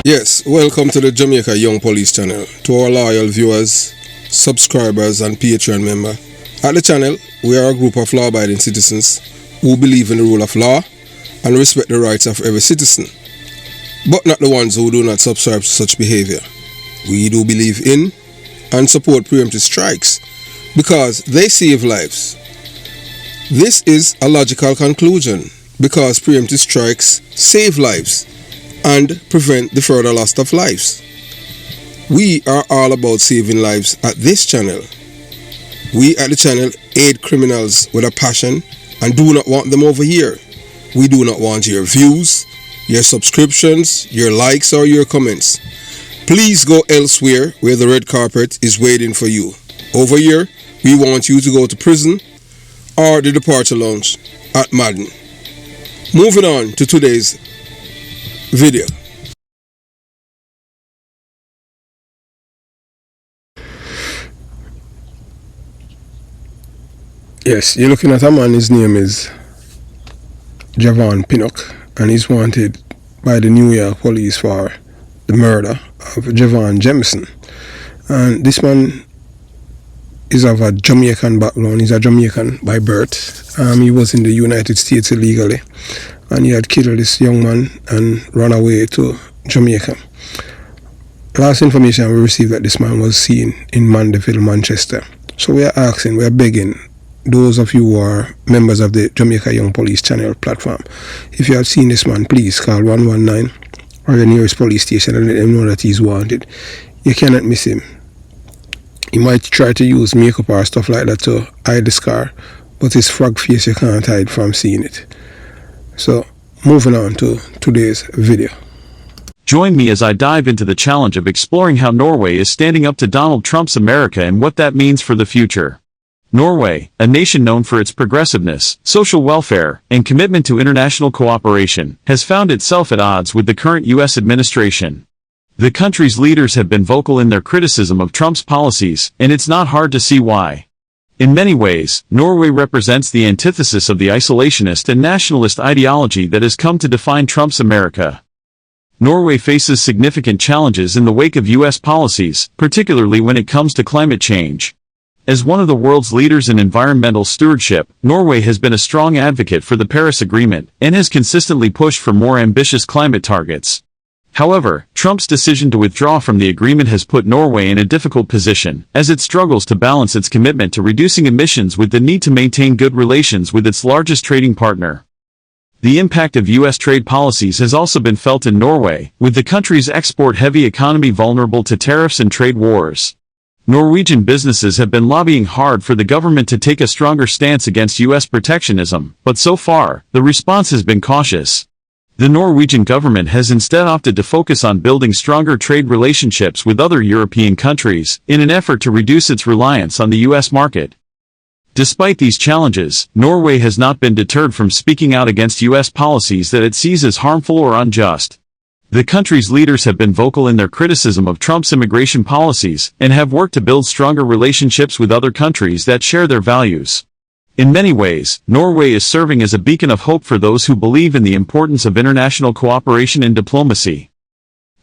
Yes, welcome to the Jamaica Young Police channel. To our loyal viewers, subscribers and Patreon member. At the channel, we are a group of law-abiding citizens who believe in the rule of law and respect the rights of every citizen, but not the ones who do not subscribe to such behavior. We do believe in and support preemptive strikes because they save lives. This is a logical conclusion because preemptive strikes save lives and prevent the further loss of lives. We are all about saving lives at this channel. We at the channel aid criminals with a passion and do not want them over here. We do not want your views, your subscriptions, your likes or your comments. Please go elsewhere where the red carpet is waiting for you. Over here, we want you to go to prison or the departure lounge at Madden. Moving on to today's video. Yes, you're looking at a man, his name is Javon Pinnock, and he's wanted by the New York police for the murder of Javon Jemison. And this man is of a Jamaican background. He's a Jamaican by birth. He was in the United States illegally, and he had killed this young man and run away to Jamaica. Last information we received that this man was seen in Mandeville, Manchester. So we are asking, we are begging those of you who are members of the Jamaica Young Police channel platform, if you have seen this man, please call 119 or the nearest police station and let them know that he's wanted. You cannot miss him. He might try to use makeup or stuff like that to hide the scar, but his frog face you can't hide from seeing it. So, moving on to today's video. Join me as I dive into the challenge of exploring how Norway is standing up to Donald Trump's America and what that means for the future. Norway, a nation known for its progressiveness, social welfare, and commitment to international cooperation, has found itself at odds with the current U.S. administration. The country's leaders have been vocal in their criticism of Trump's policies, and it's not hard to see why. In many ways, Norway represents the antithesis of the isolationist and nationalist ideology that has come to define Trump's America. Norway faces significant challenges in the wake of U.S. policies, particularly when it comes to climate change. As one of the world's leaders in environmental stewardship, Norway has been a strong advocate for the Paris Agreement and has consistently pushed for more ambitious climate targets. However, Trump's decision to withdraw from the agreement has put Norway in a difficult position, as it struggles to balance its commitment to reducing emissions with the need to maintain good relations with its largest trading partner. The impact of U.S. trade policies has also been felt in Norway, with the country's export-heavy economy vulnerable to tariffs and trade wars. Norwegian businesses have been lobbying hard for the government to take a stronger stance against U.S. protectionism, but so far, the response has been cautious. The Norwegian government has instead opted to focus on building stronger trade relationships with other European countries, in an effort to reduce its reliance on the U.S. market. Despite these challenges, Norway has not been deterred from speaking out against U.S. policies that it sees as harmful or unjust. The country's leaders have been vocal in their criticism of Trump's immigration policies, and have worked to build stronger relationships with other countries that share their values. In many ways, Norway is serving as a beacon of hope for those who believe in the importance of international cooperation and diplomacy.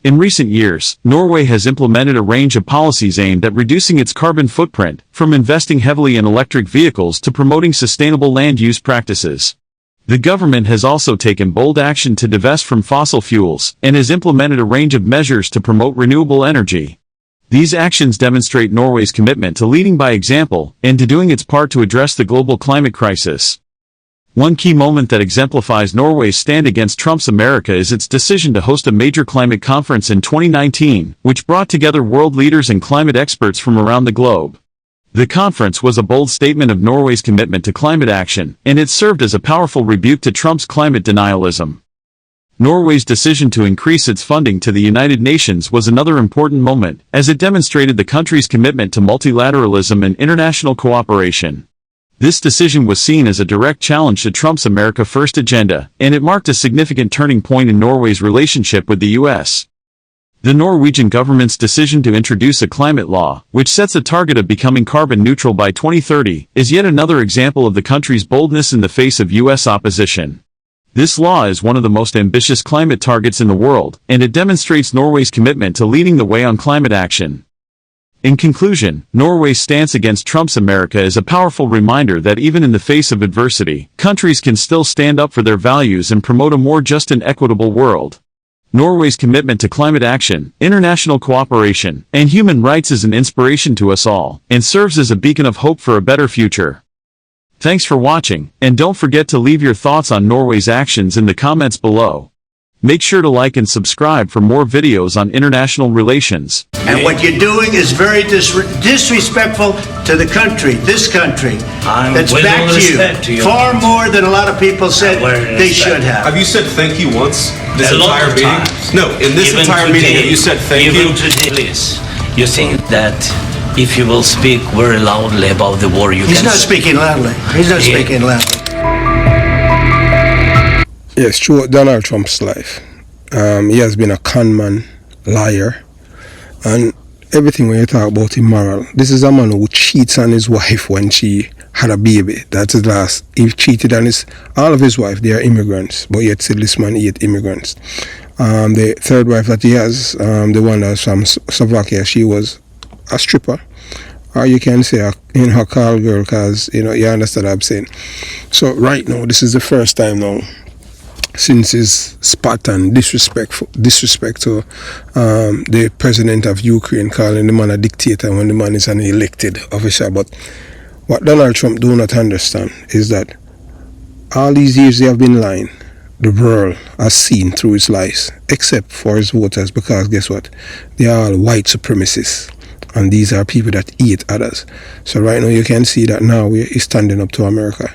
In recent years, Norway has implemented a range of policies aimed at reducing its carbon footprint, from investing heavily in electric vehicles to promoting sustainable land use practices. The government has also taken bold action to divest from fossil fuels, and has implemented a range of measures to promote renewable energy. These actions demonstrate Norway's commitment to leading by example, and to doing its part to address the global climate crisis. One key moment that exemplifies Norway's stand against Trump's America is its decision to host a major climate conference in 2019, which brought together world leaders and climate experts from around the globe. The conference was a bold statement of Norway's commitment to climate action, and it served as a powerful rebuke to Trump's climate denialism. Norway's decision to increase its funding to the United Nations was another important moment, as it demonstrated the country's commitment to multilateralism and international cooperation. This decision was seen as a direct challenge to Trump's America First agenda, and it marked a significant turning point in Norway's relationship with the U.S. The Norwegian government's decision to introduce a climate law, which sets a target of becoming carbon neutral by 2030, is yet another example of the country's boldness in the face of U.S. opposition. This law is one of the most ambitious climate targets in the world, and it demonstrates Norway's commitment to leading the way on climate action. In conclusion, Norway's stance against Trump's America is a powerful reminder that even in the face of adversity, countries can still stand up for their values and promote a more just and equitable world. Norway's commitment to climate action, international cooperation, and human rights is an inspiration to us all, and serves as a beacon of hope for a better future. Thanks for watching, and don't forget to leave your thoughts on Norway's actions in the comments below. Make sure to like and subscribe for more videos on international relations. And what you're doing is very disrespectful to the country, this country. That's back to you, far more than a lot of people said they should have. Have you said thank you once this entire meeting? No, in this entire meeting, have you said thank you? Please, you think that if you will speak very loudly about the war, you can... He's not speaking loudly. He's not speaking loudly. Yes, throughout Donald Trump's life, he has been a con man, liar, and everything when you talk about immoral. This is a man who cheats on his wife when she had a baby. That's his last. He cheated on all of his wife. They are immigrants, but yet still this man ate immigrants. The third wife that he has, the one that's from Slovakia, she was a stripper, or you can say a call girl, because you understand what I'm saying. So right now, this is the first time now since his spat and disrespect to the president of Ukraine, calling the man a dictator when the man is an elected official. But what Donald Trump do not understand is that all these years they have been lying. The world has seen through his lies, except for his voters, because guess what? They are all white supremacists. And these are people that eat others. So right now you can see that Norway is standing up to America.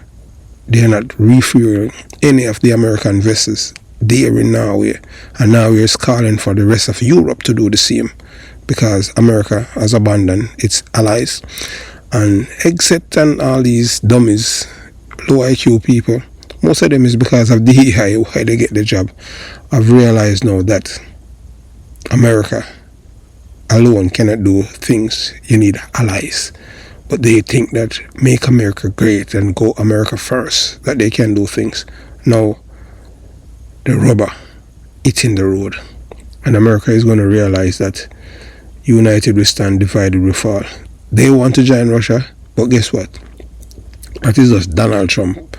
They are not refueling any of the American vessels there in Norway. And Norway is calling for the rest of Europe to do the same, because America has abandoned its allies. And except and all these dummies, low IQ people, most of them is because of the AI, why they get the job. I've realized now that America alone cannot do things. You need allies. But they think that make America great and go America first, that they can do things. Now, the rubber, it's in the road. And America is going to realize that united we stand, divided we fall. They want to join Russia, but guess what? That is just Donald Trump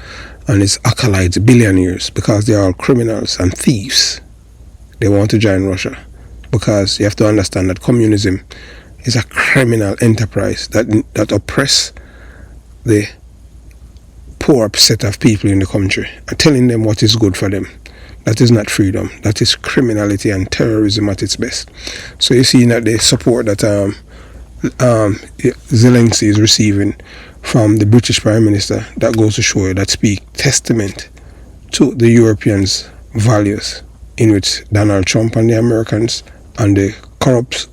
and his acolytes, billionaires, because they are all criminals and thieves. They want to join Russia. Because you have to understand that communism is a criminal enterprise that oppress the poor set of people in the country and telling them what is good for them. That is not freedom. That is criminality and terrorism at its best. So you see that the support that ZELLE is receiving from the British Prime Minister, that goes to show you, that speak testament to the Europeans' values, in which Donald Trump and the Americans and the corrupt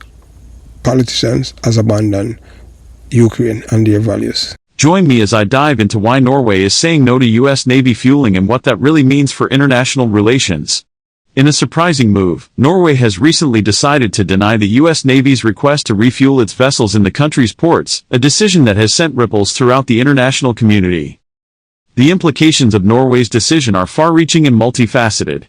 politicians has abandoned Ukraine and their values. Join me as I dive into why Norway is saying no to U.S. Navy fueling and what that really means for international relations. In a surprising move, Norway has recently decided to deny the U.S. Navy's request to refuel its vessels in the country's ports, a decision that has sent ripples throughout the international community. The implications of Norway's decision are far-reaching and multifaceted.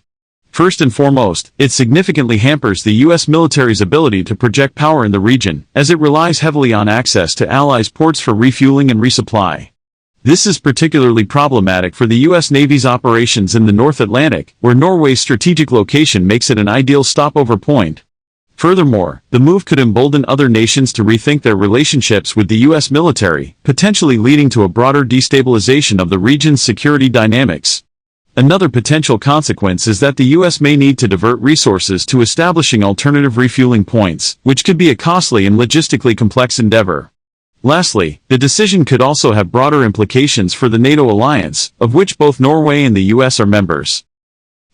First and foremost, it significantly hampers the U.S. military's ability to project power in the region, as it relies heavily on access to allies' ports for refueling and resupply. This is particularly problematic for the U.S. Navy's operations in the North Atlantic, where Norway's strategic location makes it an ideal stopover point. Furthermore, the move could embolden other nations to rethink their relationships with the U.S. military, potentially leading to a broader destabilization of the region's security dynamics. Another potential consequence is that the U.S. may need to divert resources to establishing alternative refueling points, which could be a costly and logistically complex endeavor. Lastly, the decision could also have broader implications for the NATO alliance, of which both Norway and the U.S. are members.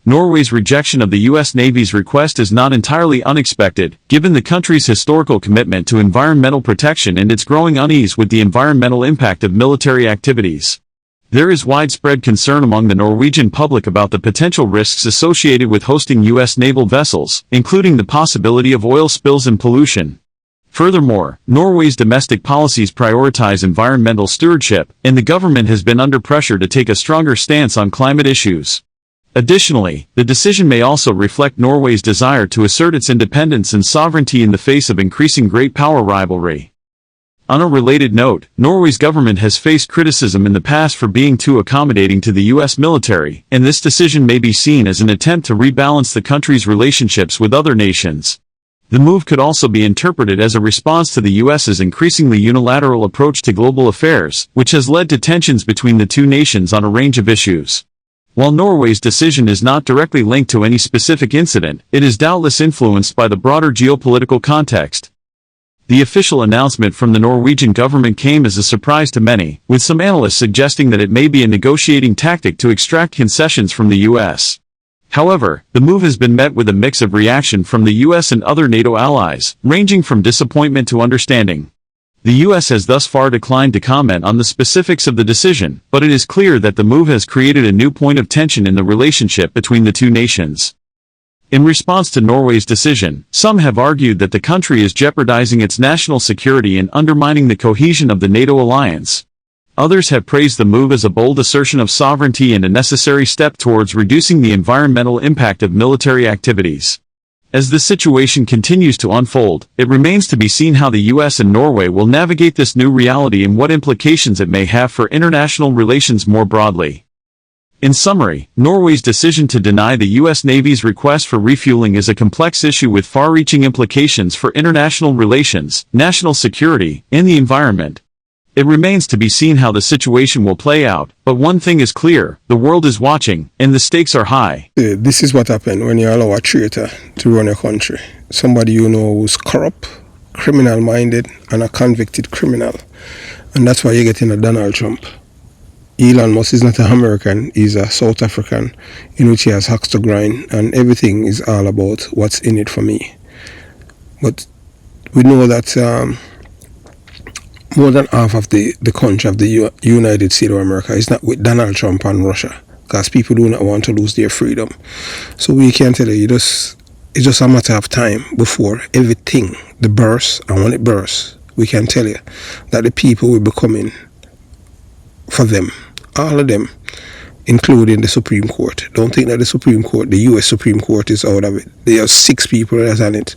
Norway's rejection of the U.S. Navy's request is not entirely unexpected, given the country's historical commitment to environmental protection and its growing unease with the environmental impact of military activities. There is widespread concern among the Norwegian public about the potential risks associated with hosting U.S. naval vessels, including the possibility of oil spills and pollution. Furthermore, Norway's domestic policies prioritize environmental stewardship, and the government has been under pressure to take a stronger stance on climate issues. Additionally, the decision may also reflect Norway's desire to assert its independence and sovereignty in the face of increasing great power rivalry. On a related note, Norway's government has faced criticism in the past for being too accommodating to the U.S. military, and this decision may be seen as an attempt to rebalance the country's relationships with other nations. The move could also be interpreted as a response to the U.S.'s increasingly unilateral approach to global affairs, which has led to tensions between the two nations on a range of issues. While Norway's decision is not directly linked to any specific incident, it is doubtless influenced by the broader geopolitical context. The official announcement from the Norwegian government came as a surprise to many, with some analysts suggesting that it may be a negotiating tactic to extract concessions from the U.S. However, the move has been met with a mix of reaction from the U.S. and other NATO allies, ranging from disappointment to understanding. The U.S. has thus far declined to comment on the specifics of the decision, but it is clear that the move has created a new point of tension in the relationship between the two nations. In response to Norway's decision, some have argued that the country is jeopardizing its national security and undermining the cohesion of the NATO alliance. Others have praised the move as a bold assertion of sovereignty and a necessary step towards reducing the environmental impact of military activities. As the situation continues to unfold, it remains to be seen how the U.S. and Norway will navigate this new reality and what implications it may have for international relations more broadly. In summary, Norway's decision to deny the U.S. Navy's request for refueling is a complex issue with far-reaching implications for international relations, national security, and the environment. It remains to be seen how the situation will play out, but one thing is clear, the world is watching, and the stakes are high. This is what happens when you allow a traitor to run a country. Somebody you know who's corrupt, criminal-minded, and a convicted criminal. And that's why you're getting a Donald Trump. Elon Musk is not an American, he's a South African, in which he has hacks to grind, and everything is all about what's in it for me. But we know that more than half of the country of the United States of America is not with Donald Trump and Russia, because people do not want to lose their freedom. So we can tell you, it's just a matter of time before everything, the burst, and when it bursts, we can tell you that the people will be coming for them, all of them, including the Supreme Court. Don't think that the Supreme Court, the U.S. Supreme Court, is out of it. There are 6 people that's on it.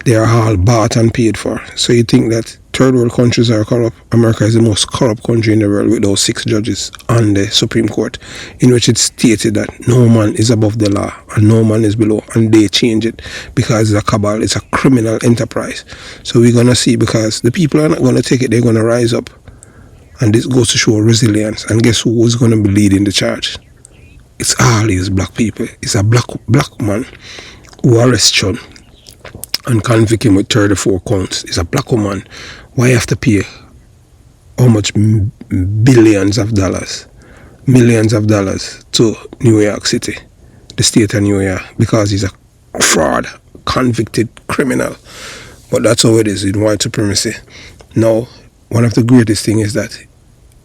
They are all bought and paid for. So you think that third world countries are corrupt? America is the most corrupt country in the world with those 6 judges on the Supreme Court, in which it's stated that no man is above the law and no man is below, and they change it because it's a cabal, it's a criminal enterprise. So we're going to see, because the people are not going to take it, they're going to rise up. And this goes to show resilience. And guess who is going to be leading the charge? It's all these black people. It's a black man who arrests John and convict him with 34 counts. It's a black woman. Why have to pay how much billions of dollars, millions of dollars to New York City, the state of New York, because he's a fraud, convicted criminal. But that's how it is in white supremacy. Now, one of the greatest things is that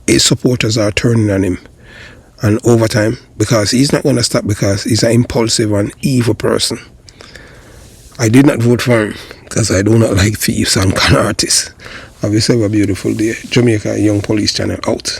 his supporters are turning on him, and over time, because he's not going to stop, because he's an impulsive and evil person. I did not vote for him because I do not like thieves and con artists. Have yourself a beautiful day. Jamaica Young Police Channel out.